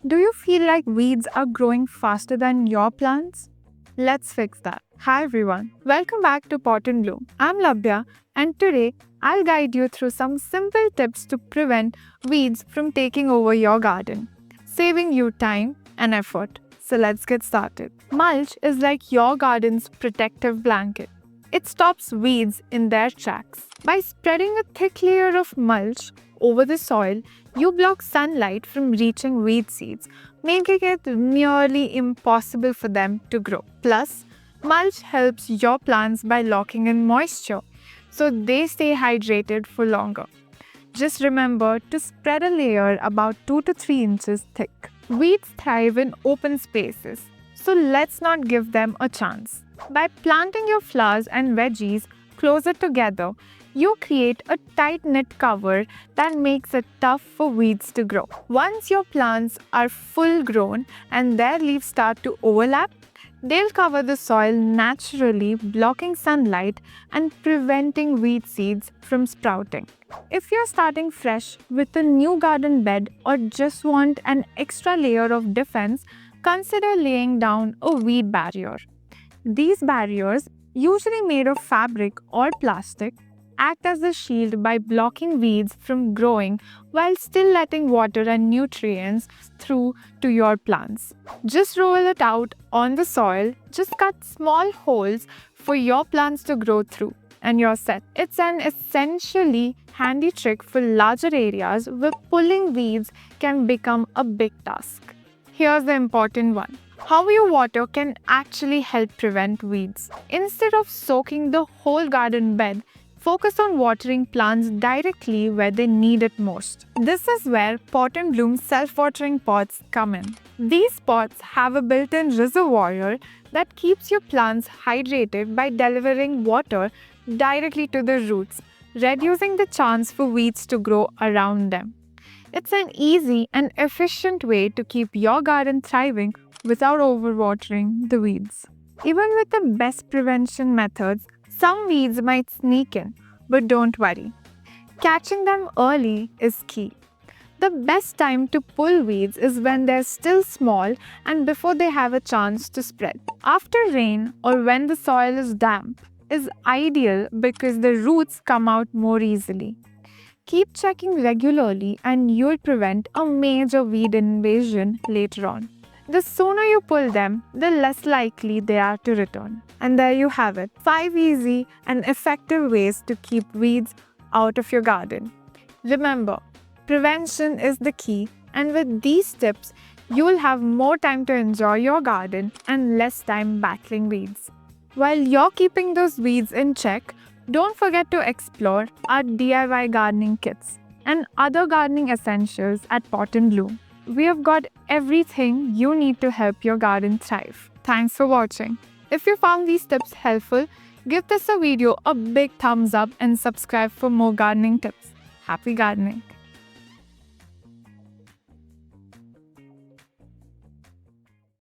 Do you feel like weeds are growing faster than your plants? Let's fix that. Hi everyone, welcome back to Pot and Bloom. I'm Labhya, and today I'll guide you through some simple tips to prevent weeds from taking over your garden, saving you time and effort. So let's get started. Mulch is like your garden's protective blanket. It stops weeds in their tracks. By spreading a thick layer of mulch over the soil, you block sunlight from reaching weed seeds, making it nearly impossible for them to grow. Plus, mulch helps your plants by locking in moisture, so they stay hydrated for longer. Just remember to spread a layer about 2 to 3 inches thick. Weeds thrive in open spaces, so let's not give them a chance. By planting your flowers and veggies closer together, you create a tight-knit cover that makes it tough for weeds to grow. Once your plants are full grown and their leaves start to overlap, they'll cover the soil naturally, blocking sunlight and preventing weed seeds from sprouting. If you're starting fresh with a new garden bed or just want an extra layer of defense, consider laying down a weed barrier. These barriers, usually made of fabric or plastic, act as a shield by blocking weeds from growing while still letting water and nutrients through to your plants. Just roll it out on the soil, just cut small holes for your plants to grow through, and you're set. It's an essentially handy trick for larger areas where pulling weeds can become a big task. Here's the important one. How you water can actually help prevent weeds. Instead of soaking the whole garden bed, focus on watering plants directly where they need it most. This is where Pot and Bloom self-watering pots come in. These pots have a built-in reservoir that keeps your plants hydrated by delivering water directly to the roots, reducing the chance for weeds to grow around them. It's an easy and efficient way to keep your garden thriving without overwatering the weeds. Even with the best prevention methods, some weeds might sneak in, but don't worry. Catching them early is key. The best time to pull weeds is when they're still small and before they have a chance to spread. After rain or when the soil is damp is ideal because the roots come out more easily. Keep checking regularly and you'll prevent a major weed invasion later on. The sooner you pull them, the less likely they are to return. And there you have it, 5 easy and effective ways to keep weeds out of your garden. Remember, prevention is the key, and with these tips, you'll have more time to enjoy your garden and less time battling weeds. While you're keeping those weeds in check, don't forget to explore our DIY gardening kits and other gardening essentials at Pot and Bloom. We have got everything you need to help your garden thrive. Thanks for watching. If you found these tips helpful, give this video a big thumbs up and subscribe for more gardening tips. Happy gardening!